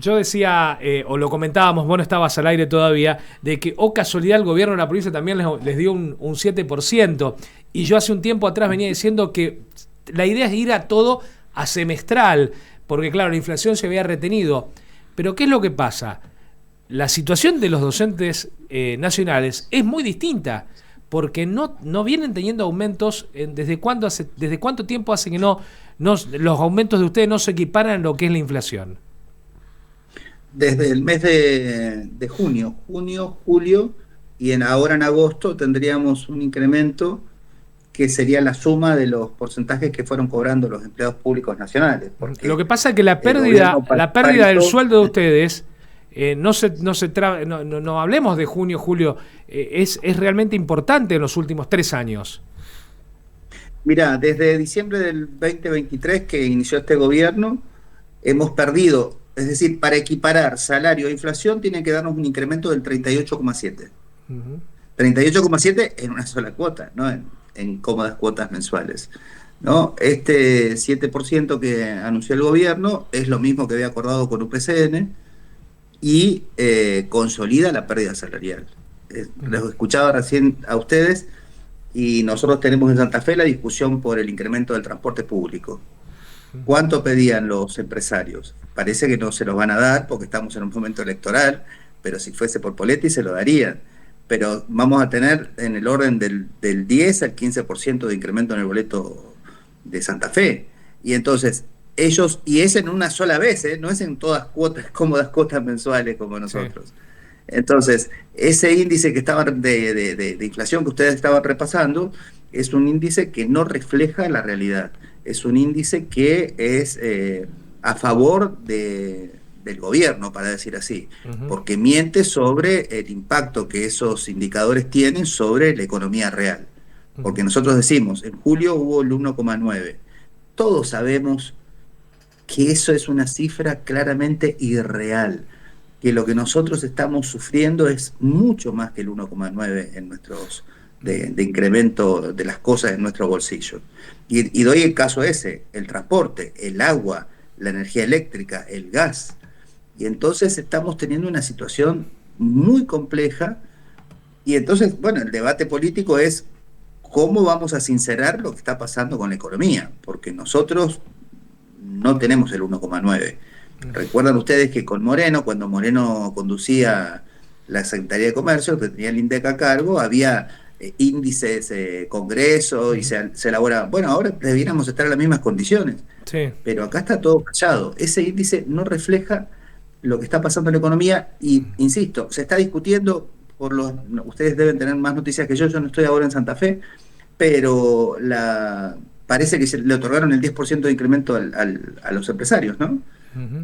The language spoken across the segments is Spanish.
yo decía, o lo comentábamos, vos no estabas al aire todavía, de que, casualidad, el gobierno de la provincia también les dio un 7%. Y yo hace un tiempo atrás venía diciendo que la idea es ir a todo a semestral, porque claro, la inflación se había retenido. Pero ¿qué es lo que pasa? La situación de los docentes nacionales es muy distinta, porque no vienen teniendo aumentos. ¿Desde cuánto tiempo hace que los aumentos de ustedes no se equiparan a lo que es la inflación? Desde el mes de junio, julio, y ahora en agosto tendríamos un incremento que sería la suma de los porcentajes que fueron cobrando los empleados públicos nacionales. Lo Porque que pasa es que la el gobierno pérdida del paritó. sueldo de ustedes, no hablemos de junio, julio, es realmente importante en los últimos 3 años. Mira, desde diciembre del 2023 que inició este gobierno, hemos perdido, es decir, para equiparar salario e inflación tienen que darnos un incremento del 38,7. Uh-huh. 38,7 en una sola cuota, ¿no? En cómodas cuotas mensuales, ¿no? Este 7% que anunció el gobierno es lo mismo que había acordado con UPCN y consolida la pérdida salarial. Los escuchaba recién a ustedes y nosotros tenemos en Santa Fe la discusión por el incremento del transporte público. ¿Cuánto pedían los empresarios? Parece que no se los van a dar porque estamos en un momento electoral, pero si fuese por Poletti se lo darían. Pero vamos a tener en el orden del 10 al 15% de incremento en el boleto de Santa Fe. Y entonces, y es en una sola vez, no es en todas cuotas, cómodas cuotas mensuales como nosotros. Sí. Entonces, ese índice que estaban de inflación que ustedes estaban repasando es un índice que no refleja la realidad. Es un índice que es a favor del gobierno, para decir así, porque miente sobre el impacto que esos indicadores tienen sobre la economía real. Porque nosotros decimos, en julio hubo el 1,9. Todos sabemos que eso es una cifra claramente irreal, que lo que nosotros estamos sufriendo es mucho más que el 1,9 en nuestros de incremento de las cosas en nuestro bolsillo. Y doy el caso ese, el transporte, el agua, la energía eléctrica, el gas. Y entonces estamos teniendo una situación muy compleja y entonces, bueno, el debate político es cómo vamos a sincerar lo que está pasando con la economía, porque nosotros no tenemos el 1,9. Recuerdan ustedes que con Moreno, cuando Moreno conducía la Secretaría de Comercio, que tenía el INDEC a cargo, había índices, congreso, y se elabora. Bueno, ahora debiéramos estar en las mismas condiciones. Sí. Pero acá está todo callado. Ese índice no refleja lo que está pasando en la economía y, insisto, se está discutiendo ustedes deben tener más noticias que yo no estoy ahora en Santa Fe, pero parece que le otorgaron el 10% de incremento a los empresarios, ¿no?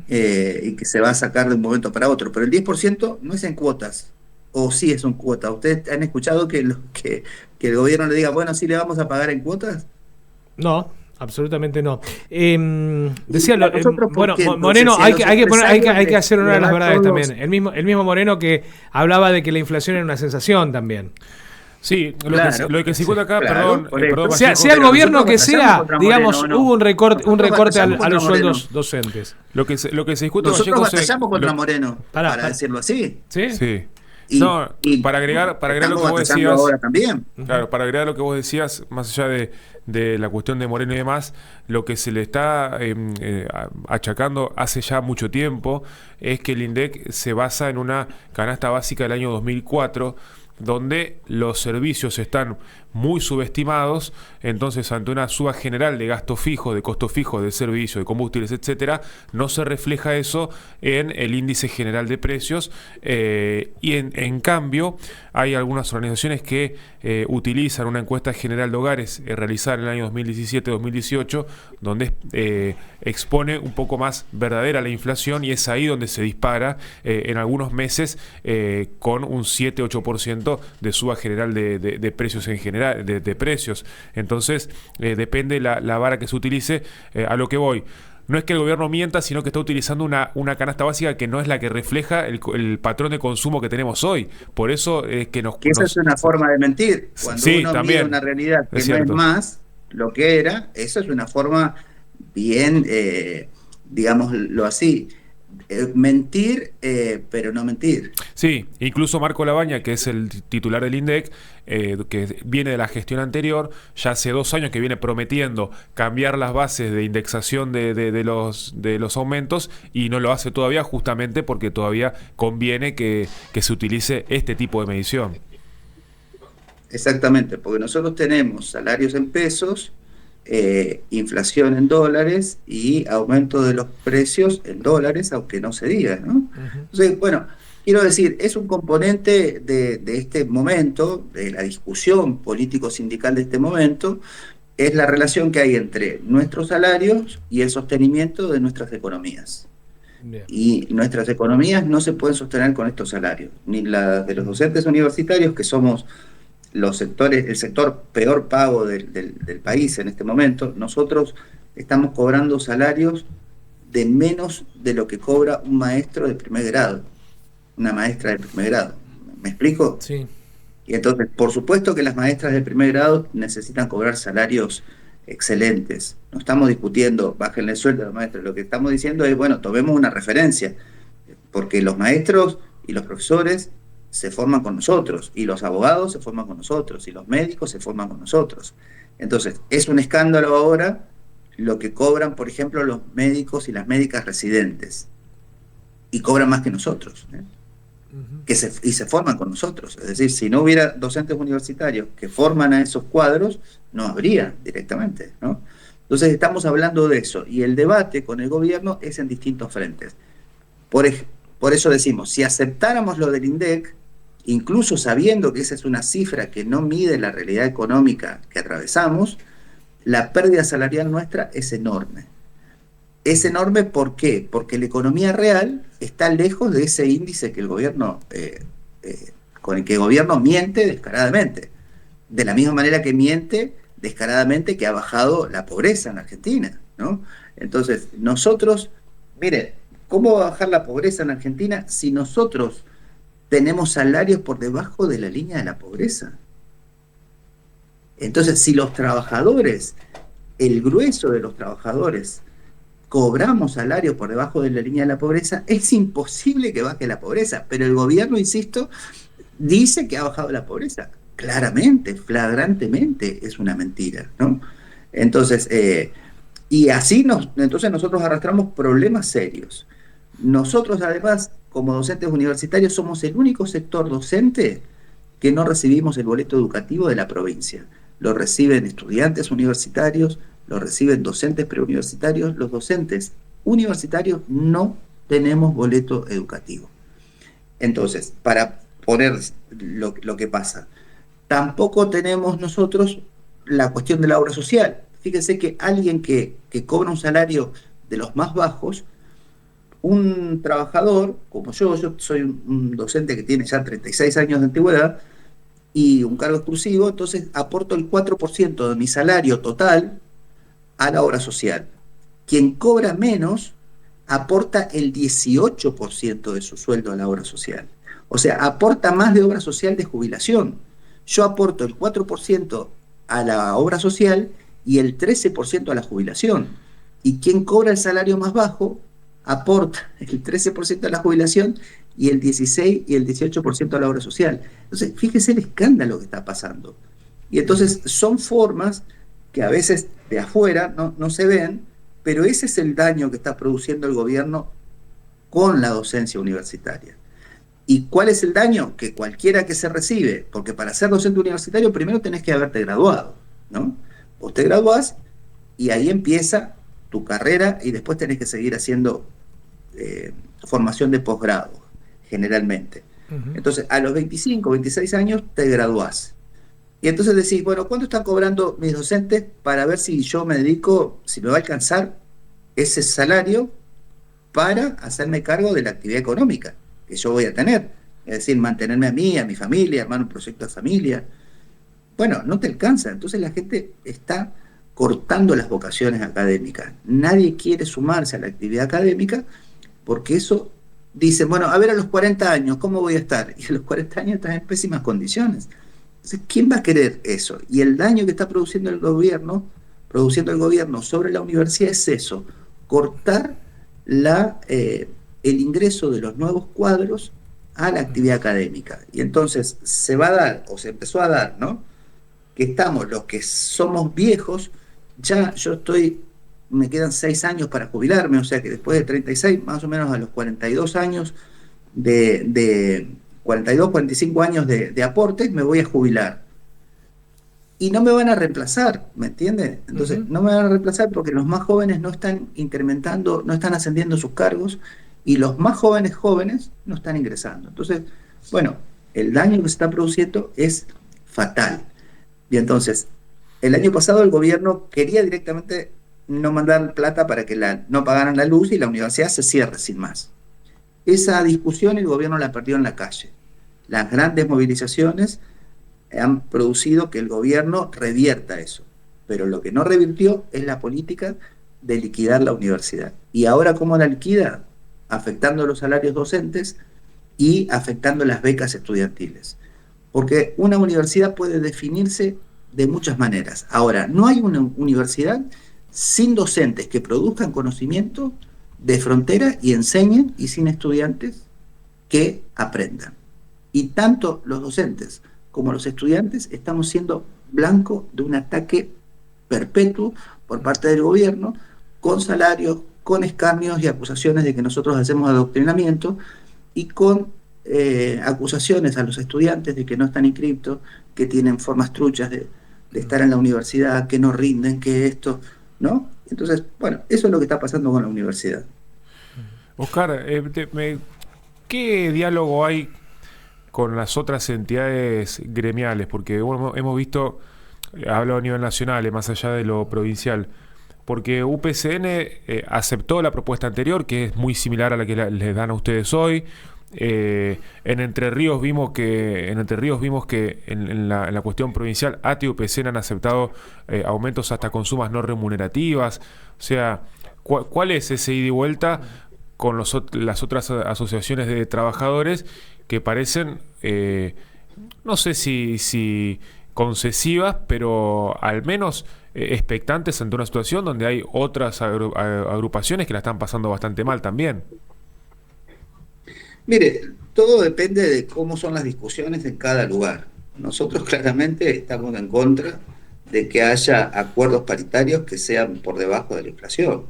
Y que se va a sacar de un momento para otro, pero el 10% no es en cuotas, o sí es en cuotas. ¿Ustedes han escuchado que el gobierno le diga, bueno, sí le vamos a pagar en cuotas? No, absolutamente no. Decía, bueno, qué, Moreno, hay que hacer honor a las verdades también. El mismo Moreno que hablaba de que la inflación era una sensación también. Sí, lo que se encuentra acá, perdón, sea el gobierno que sea, digamos, hubo un recorte a los sueldos docentes. Lo que se discute, nosotros batallamos contra Moreno, para decirlo así. Sí. Para agregar lo que vos decías, ahora también. Claro, para agregar lo que vos decías, más allá de la cuestión de Moreno y demás, lo que se le está achacando hace ya mucho tiempo es que el INDEC se basa en una canasta básica del año 2004, donde los servicios están muy subestimados. Entonces, ante una suba general de gasto fijo, de costo fijo, de servicio, de combustibles, etcétera, no se refleja eso en el índice general de precios, y en cambio hay algunas organizaciones que utilizan una encuesta general de hogares realizada en el año 2017-2018, donde expone un poco más verdadera la inflación, y es ahí donde se dispara en algunos meses con un 7-8% de suba general de precios en general, de precios. Entonces, depende la vara que se utilice. A lo que voy, no es que el gobierno mienta, sino que está utilizando una canasta básica que no es la que refleja el patrón de consumo que tenemos hoy. Por eso es que esa es una forma de mentir. Cuando uno mira una realidad que no es más lo que era, eso es una forma bien, digámoslo así, mentir, pero no mentir. Sí, incluso Marco Labaña, que es el titular del INDEC, que viene de la gestión anterior, ya hace 2 años que viene prometiendo cambiar las bases de indexación de los aumentos, y no lo hace todavía, justamente porque todavía conviene que se utilice este tipo de medición. Exactamente, porque nosotros tenemos salarios en pesos, inflación en dólares y aumento de los precios en dólares, aunque no se diga, ¿no? Entonces, bueno, quiero decir, es un componente de este momento, de la discusión político-sindical de este momento, es la relación que hay entre nuestros salarios y el sostenimiento de nuestras economías. Bien. Y nuestras economías no se pueden sostener con estos salarios, ni la de los docentes universitarios, que somos los sectores, el sector peor pago del país en este momento. Nosotros estamos cobrando salarios de menos de lo que cobra un maestro de primer grado, una maestra de primer grado. ¿Me explico? Sí. Y entonces, por supuesto que las maestras de primer grado necesitan cobrar salarios excelentes. No estamos discutiendo, bájenle el sueldo a los maestros. Lo que estamos diciendo es, bueno, tomemos una referencia, porque los maestros y los profesores se forman con nosotros, y los abogados se forman con nosotros, y los médicos se forman con nosotros. Entonces, es un escándalo ahora lo que cobran, por ejemplo, los médicos y las médicas residentes, y cobran más que nosotros, ¿eh? Y se forman con nosotros. Es decir, si no hubiera docentes universitarios que forman a esos cuadros, no habría directamente, ¿no? Entonces estamos hablando de eso, y el debate con el gobierno es en distintos frentes. Por eso decimos, si aceptáramos lo del INDEC, incluso sabiendo que esa es una cifra que no mide la realidad económica que atravesamos, la pérdida salarial nuestra es enorme. Es enorme, ¿por qué? Porque la economía real está lejos de ese índice que el gobierno, con el que el gobierno miente descaradamente. De la misma manera que miente descaradamente que ha bajado la pobreza en Argentina, ¿no? Entonces, nosotros, mire, ¿cómo va a bajar la pobreza en Argentina si nosotros tenemos salarios por debajo de la línea de la pobreza? Entonces, si los trabajadores, el grueso de los trabajadores, cobramos salarios por debajo de la línea de la pobreza, es imposible que baje la pobreza. Pero el gobierno, insisto, dice que ha bajado la pobreza. Claramente, flagrantemente, es una mentira, ¿no? Entonces, y así entonces nosotros arrastramos problemas serios. Nosotros, además, como docentes universitarios, somos el único sector docente que no recibimos el boleto educativo de la provincia. Lo reciben estudiantes universitarios, lo reciben docentes preuniversitarios. Los docentes universitarios no tenemos boleto educativo. Entonces, para poner lo que pasa, tampoco tenemos nosotros la cuestión de la obra social. Fíjense que alguien que cobra un salario de los más bajos, un trabajador como yo soy un docente que tiene ya 36 años de antigüedad y un cargo exclusivo, entonces aporto el 4% de mi salario total a la obra social. Quien cobra menos aporta el 18% de su sueldo a la obra social. O sea, aporta más de obra social de jubilación. Yo aporto el 4% a la obra social y el 13% a la jubilación. Y quien cobra el salario más bajo aporta el 13% a la jubilación y el 16 y el 18% a la obra social. Entonces, fíjese el escándalo que está pasando. Y entonces son formas que a veces de afuera no se ven, pero ese es el daño que está produciendo el gobierno con la docencia universitaria. ¿Y cuál es el daño? Que cualquiera que se recibe, porque para ser docente universitario primero tenés que haberte graduado, ¿no? Vos te graduás y ahí empieza tu carrera y después tenés que seguir haciendo formación de posgrado, generalmente. Entonces, a los 25, 26 años te graduás. Y entonces decís, bueno, ¿cuánto están cobrando mis docentes para ver si yo me dedico, si me va a alcanzar ese salario para hacerme cargo de la actividad económica que yo voy a tener? Es decir, mantenerme a mí, a mi familia, armar un proyecto de familia. Bueno, no te alcanza. Entonces la gente está cortando las vocaciones académicas. Nadie quiere sumarse a la actividad académica porque eso dice, bueno, a ver, a los 40 años, ¿cómo voy a estar? Y a los 40 años estás en pésimas condiciones. Entonces, ¿quién va a querer eso? Y el daño que está produciendo el gobierno sobre la universidad es eso, cortar el ingreso de los nuevos cuadros a la actividad académica. Y entonces se va a dar, o se empezó a dar, ¿no? Que estamos, los que somos viejos, ya me quedan 6 años para jubilarme, o sea que después de 36, más o menos a los 42 años de 42, 45 años de aportes, me voy a jubilar. Y no me van a reemplazar, ¿me entiendes? Entonces, no me van a reemplazar porque los más jóvenes no están incrementando, no están ascendiendo sus cargos, y los más jóvenes no están ingresando. Entonces, bueno, el daño que se está produciendo es fatal. Y entonces, el año pasado el gobierno quería directamente no mandar plata para que no pagaran la luz y la universidad se cierre sin más. Esa discusión el gobierno la perdió en la calle. Las grandes movilizaciones han producido que el gobierno revierta eso. Pero lo que no revirtió es la política de liquidar la universidad. ¿Y ahora cómo la liquida? Afectando los salarios docentes y afectando las becas estudiantiles. Porque una universidad puede definirse de muchas maneras. Ahora, no hay una universidad sin docentes que produzcan conocimiento de frontera y enseñen, y sin estudiantes que aprendan. Y tanto los docentes como los estudiantes estamos siendo blanco de un ataque perpetuo por parte del gobierno, con salarios, con escarnios y acusaciones de que nosotros hacemos adoctrinamiento, y con acusaciones a los estudiantes de que no están inscriptos, que tienen formas truchas de estar en la universidad, que no rinden, que esto, ¿no? Entonces, bueno, eso es lo que está pasando con la universidad. Oscar, ¿qué diálogo hay con las otras entidades gremiales? Porque bueno, hemos visto, hablo a nivel nacional, más allá de lo provincial, porque UPCN aceptó la propuesta anterior, que es muy similar a la que les dan a ustedes hoy. En Entre Ríos vimos que en la cuestión provincial ATE y UPCN han aceptado aumentos hasta con sumas no remunerativas. O sea, ¿cuál es ese ida y vuelta con las otras asociaciones de trabajadores que parecen, no sé si concesivas, pero al menos expectantes ante una situación donde hay otras agrupaciones que la están pasando bastante mal también? Mire, todo depende de cómo son las discusiones en cada lugar. Nosotros claramente estamos en contra de que haya acuerdos paritarios que sean por debajo de la inflación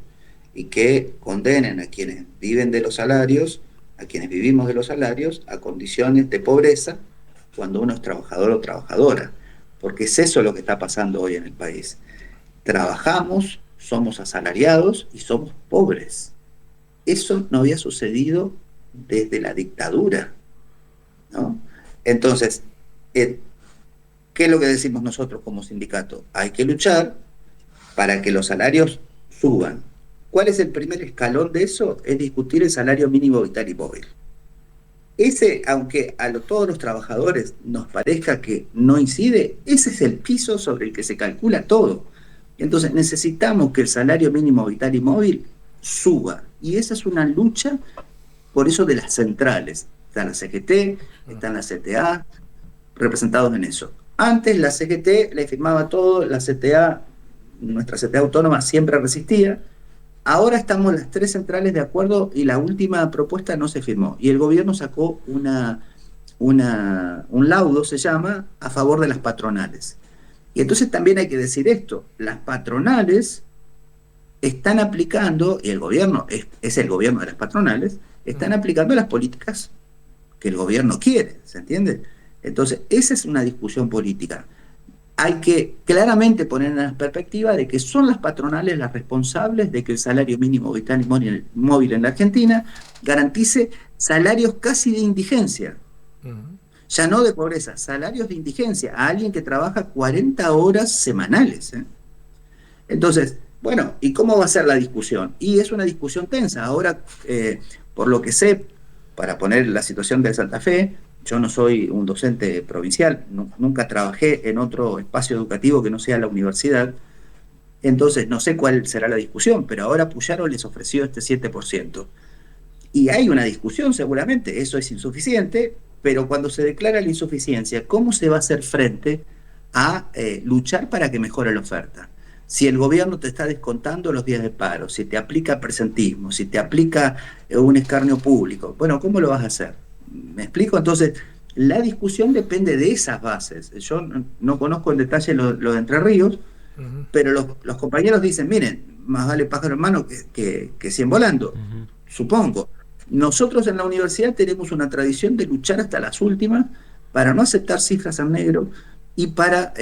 y que condenen a quienes viven de los salarios, a quienes vivimos de los salarios, a condiciones de pobreza cuando uno es trabajador o trabajadora. Porque es eso lo que está pasando hoy en el país. Trabajamos, somos asalariados y somos pobres. Eso no había sucedido desde la dictadura, ¿no? Entonces, ¿qué es lo que decimos nosotros como sindicato? Hay que luchar para que los salarios suban. ¿Cuál es el primer escalón de eso? Es discutir el salario mínimo vital y móvil. Ese, aunque a todos los trabajadores nos parezca que no incide, ese es el piso sobre el que se calcula todo. Entonces necesitamos que el salario mínimo vital y móvil suba. Y esa es una lucha. Por eso de las centrales, están la CGT, están la CTA, representados en eso. Antes la CGT le firmaba todo, la CTA, nuestra CTA autónoma siempre resistía. Ahora estamos las 3 centrales de acuerdo y la última propuesta no se firmó. Y el gobierno sacó un laudo, se llama, a favor de las patronales. Y entonces también hay que decir esto, las patronales están aplicando, y el gobierno es el gobierno de las patronales, están aplicando las políticas que el gobierno quiere, ¿se entiende? Entonces, esa es una discusión política. Hay que claramente poner en la perspectiva de que son las patronales las responsables de que el salario mínimo vital y móvil en la Argentina garantice salarios casi de indigencia. Ya no de pobreza, salarios de indigencia a alguien que trabaja 40 horas semanales. Entonces, bueno, ¿y cómo va a ser la discusión? Y es una discusión tensa. Ahora, por lo que sé, para poner la situación de Santa Fe, yo no soy un docente provincial, nunca trabajé en otro espacio educativo que no sea la universidad, entonces no sé cuál será la discusión, pero ahora Puyaro les ofreció este 7%. Y hay una discusión seguramente, eso es insuficiente, pero cuando se declara la insuficiencia, ¿cómo se va a hacer frente a luchar para que mejore la oferta? Si el gobierno te está descontando los días de paro, si te aplica presentismo, si te aplica un escarnio público, bueno, ¿cómo lo vas a hacer? ¿Me explico? Entonces, la discusión depende de esas bases. Yo no conozco en detalle lo de Entre Ríos, pero los compañeros dicen, miren, más vale pájaro en mano que 100 volando, supongo. Nosotros en la universidad tenemos una tradición de luchar hasta las últimas para no aceptar cifras en negro y para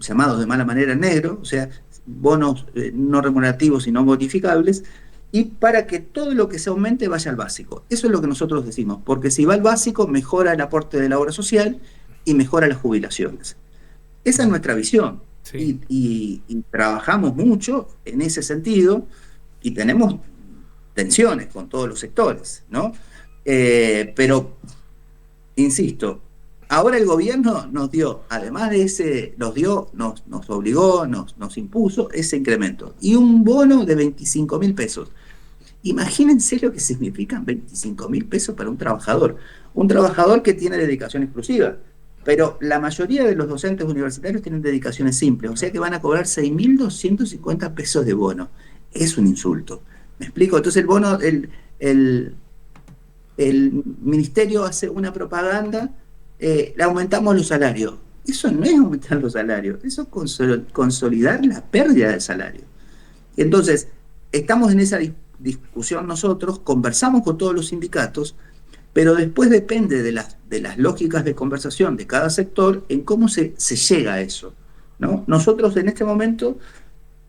llamados de mala manera en negro, o sea, bonos no remunerativos y no bonificables, y para que todo lo que se aumente vaya al básico. Eso es lo que nosotros decimos, porque si va al básico, mejora el aporte de la obra social y mejora las jubilaciones. Esa es nuestra visión. Sí. Y trabajamos mucho en ese sentido y tenemos tensiones con todos los sectores, ¿no? Pero, insisto, ahora el gobierno nos dio, además de ese, nos obligó, nos impuso ese incremento. Y un bono de 25.000 pesos. Imagínense lo que significan 25.000 pesos para un trabajador. Un trabajador que tiene dedicación exclusiva. Pero la mayoría de los docentes universitarios tienen dedicaciones simples. O sea que van a cobrar 6.250 pesos de bono. Es un insulto. ¿Me explico? Entonces el bono, el ministerio hace una propaganda, le aumentamos los salarios. Eso no es aumentar los salarios, eso es consolidar la pérdida del salario. Entonces, estamos en esa discusión nosotros, conversamos con todos los sindicatos, pero después depende de las lógicas de conversación de cada sector en cómo se llega a eso, ¿no? Nosotros en este momento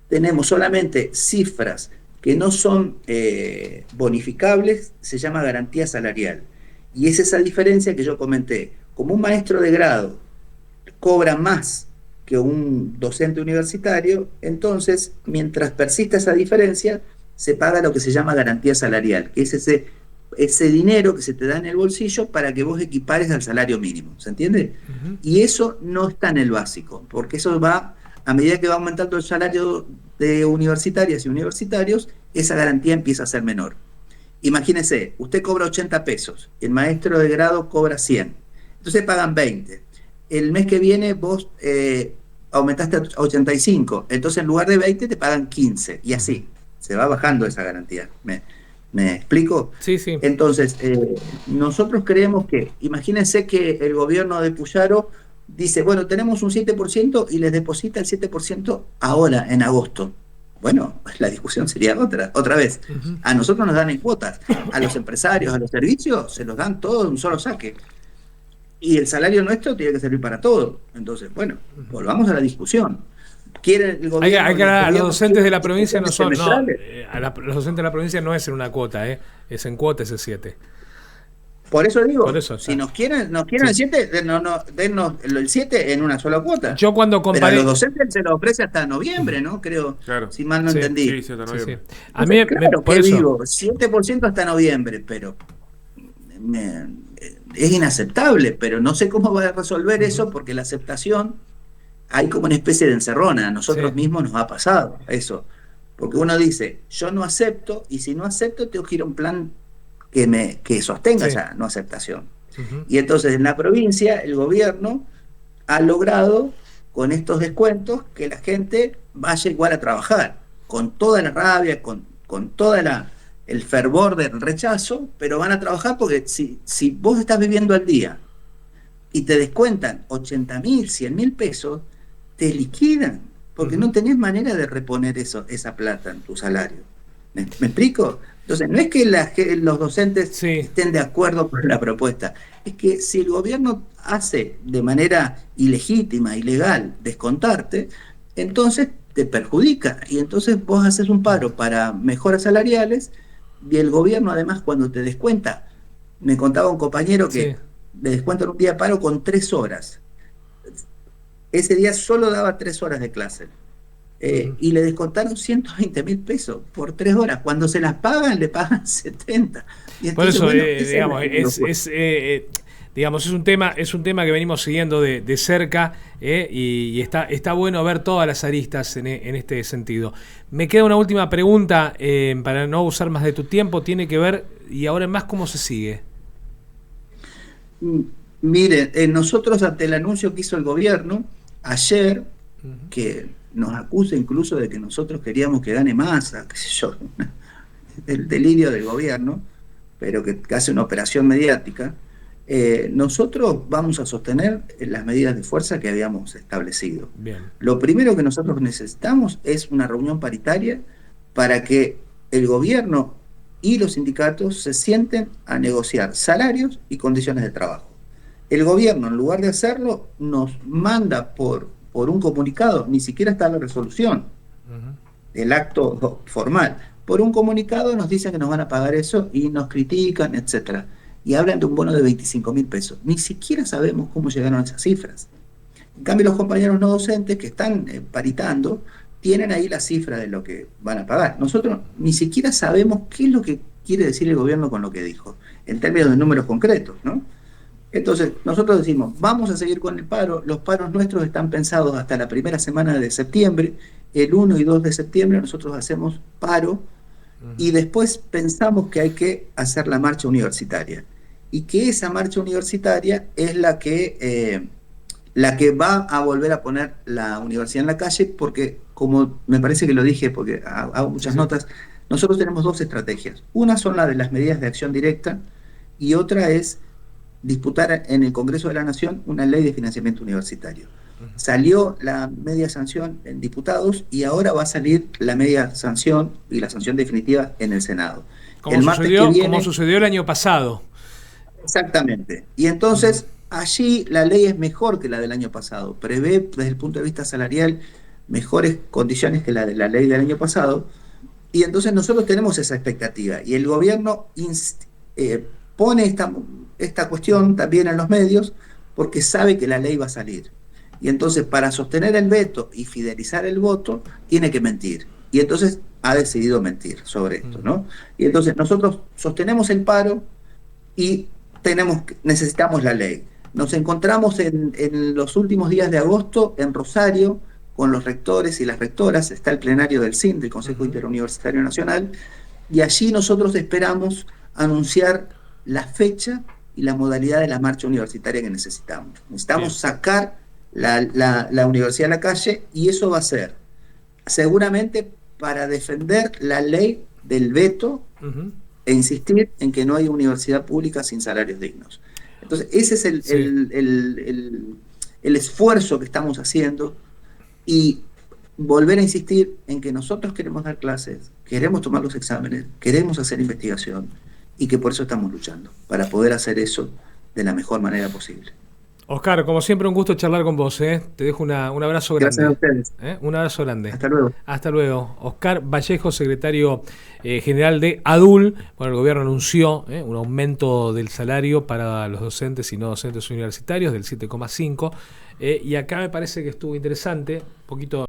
tenemos solamente cifras que no son bonificables, se llama garantía salarial. Y es esa diferencia que yo comenté. Como un maestro de grado cobra más que un docente universitario, entonces, mientras persista esa diferencia, se paga lo que se llama garantía salarial, que es ese dinero que se te da en el bolsillo para que vos equipares al salario mínimo, ¿se entiende? Y eso no está en el básico, porque eso va, a medida que va aumentando el salario de universitarias y universitarios, esa garantía empieza a ser menor. Imagínese, usted cobra 80 pesos, el maestro de grado cobra 100, entonces pagan 20. El mes que viene vos aumentaste a 85, entonces en lugar de 20 te pagan 15, y así, se va bajando esa garantía. ¿Me explico? Sí, sí. Entonces, nosotros creemos que, imagínense que el gobierno de Puyaro dice, bueno, tenemos un 7% y les deposita el 7% ahora, en agosto. Bueno, la discusión sería otra vez. A nosotros nos dan en cuotas, a los empresarios, a los servicios, se los dan todo de un solo saque. Y el salario nuestro tiene que servir para todo. Entonces, bueno, volvamos a la discusión. El gobierno, a los docentes de la provincia no son, los docentes de la provincia no es en una cuota, es en cuota ese 7. Por eso digo, si nos quieren el 7, dennos el 7 en una sola cuota. Yo cuando comparé, pero a los docentes se los ofrece hasta noviembre, ¿no? Creo, claro. Si mal no entendí. Sí, hasta noviembre. Sí. A mí, claro, por eso digo, 7% hasta noviembre, pero es inaceptable, pero no sé cómo va a resolver eso, porque la aceptación, hay como una especie de encerrona, a nosotros mismos nos ha pasado eso, porque uno dice, yo no acepto, y si no acepto tengo que ir a un plan que sostenga esa no aceptación. Y entonces en la provincia el gobierno ha logrado con estos descuentos que la gente vaya igual a trabajar, con toda la rabia, con toda el fervor del rechazo, pero van a trabajar porque si vos estás viviendo al día y te descuentan 80.000, 100.000 pesos, te liquidan, porque no tenés manera de reponer esa plata en tu salario. ¿Me explico? Entonces, no es que los docentes estén de acuerdo con la propuesta, es que si el gobierno hace de manera ilegítima, ilegal, descontarte, entonces te perjudica, y entonces vos haces un paro para mejoras salariales, y el gobierno además cuando te descuenta, me contaba un compañero que le descuentan un día de paro con 3 horas. Ese día solo daba 3 horas de clase. Y le descontaron 120.000 pesos por 3 horas. Cuando se las pagan, le pagan 70. Y por eso, bueno, digamos, es un tema que venimos siguiendo de cerca, y está bueno ver todas las aristas en este sentido. Me queda una última pregunta, para no usar más de tu tiempo, tiene que ver, y ahora en más, ¿cómo se sigue? Mire, nosotros ante el anuncio que hizo el gobierno ayer, que nos acusa incluso de que nosotros queríamos que gane Massa, qué sé yo, el delirio del gobierno, pero que hace una operación mediática. Nosotros vamos a sostener las medidas de fuerza que habíamos establecido. Bien. Lo primero que nosotros necesitamos es una reunión paritaria para que el gobierno y los sindicatos se sienten a negociar salarios y condiciones de trabajo. El gobierno, en lugar de hacerlo, nos manda por un comunicado, ni siquiera está la resolución, el acto formal. Por un comunicado nos dicen que nos van a pagar eso y nos critican, etcétera. Y hablan de un bono de 25.000 pesos. Ni siquiera sabemos cómo llegaron a esas cifras. En cambio, los compañeros no docentes que están paritando tienen ahí la cifra de lo que van a pagar. Nosotros ni siquiera sabemos qué es lo que quiere decir el gobierno con lo que dijo, en términos de números concretos, ¿no? Entonces, nosotros decimos, vamos a seguir con el paro. Los paros nuestros están pensados hasta la primera semana de septiembre. El 1 y 2 de septiembre nosotros hacemos paro y después pensamos que hay que hacer la marcha universitaria. Y que esa marcha universitaria es la que va a volver a poner la universidad en la calle, porque, como me parece que lo dije, porque hago muchas notas, nosotros tenemos dos estrategias. Una son la de las medidas de acción directa y otra es disputar en el Congreso de la Nación una ley de financiamiento universitario. Salió la media sanción en diputados y ahora va a salir la media sanción y la sanción definitiva en el Senado. Como sucedió el año pasado. Exactamente. Y entonces allí la ley es mejor que la del año pasado. Prevé desde el punto de vista salarial mejores condiciones que la de la ley del año pasado. Y entonces nosotros tenemos esa expectativa. Y el gobierno pone esta cuestión también en los medios porque sabe que la ley va a salir. Y entonces, para sostener el veto y fidelizar el voto, tiene que mentir. Y entonces ha decidido mentir sobre esto, ¿no? Y entonces nosotros sostenemos el paro y necesitamos la ley. Nos encontramos en los últimos días de agosto en Rosario con los rectores y las rectoras. Está el plenario del CIN, del Consejo Interuniversitario Nacional, y allí nosotros esperamos anunciar la fecha y la modalidad de la marcha universitaria que necesitamos. Necesitamos sacar la universidad a la calle, y eso va a ser seguramente para defender la ley del veto e insistir en que no hay universidad pública sin salarios dignos. Entonces ese es el esfuerzo que estamos haciendo, y volver a insistir en que nosotros queremos dar clases, queremos tomar los exámenes, queremos hacer investigación, y que por eso estamos luchando, para poder hacer eso de la mejor manera posible. Oscar, como siempre, un gusto charlar con vos. Te dejo un abrazo grande. Gracias a ustedes. Un abrazo grande. Hasta luego. Hasta luego. Oscar Vallejo, secretario general de ADUL. Bueno, el gobierno anunció un aumento del salario para los docentes y no docentes universitarios del 7,5. Y acá me parece que estuvo interesante, un poquito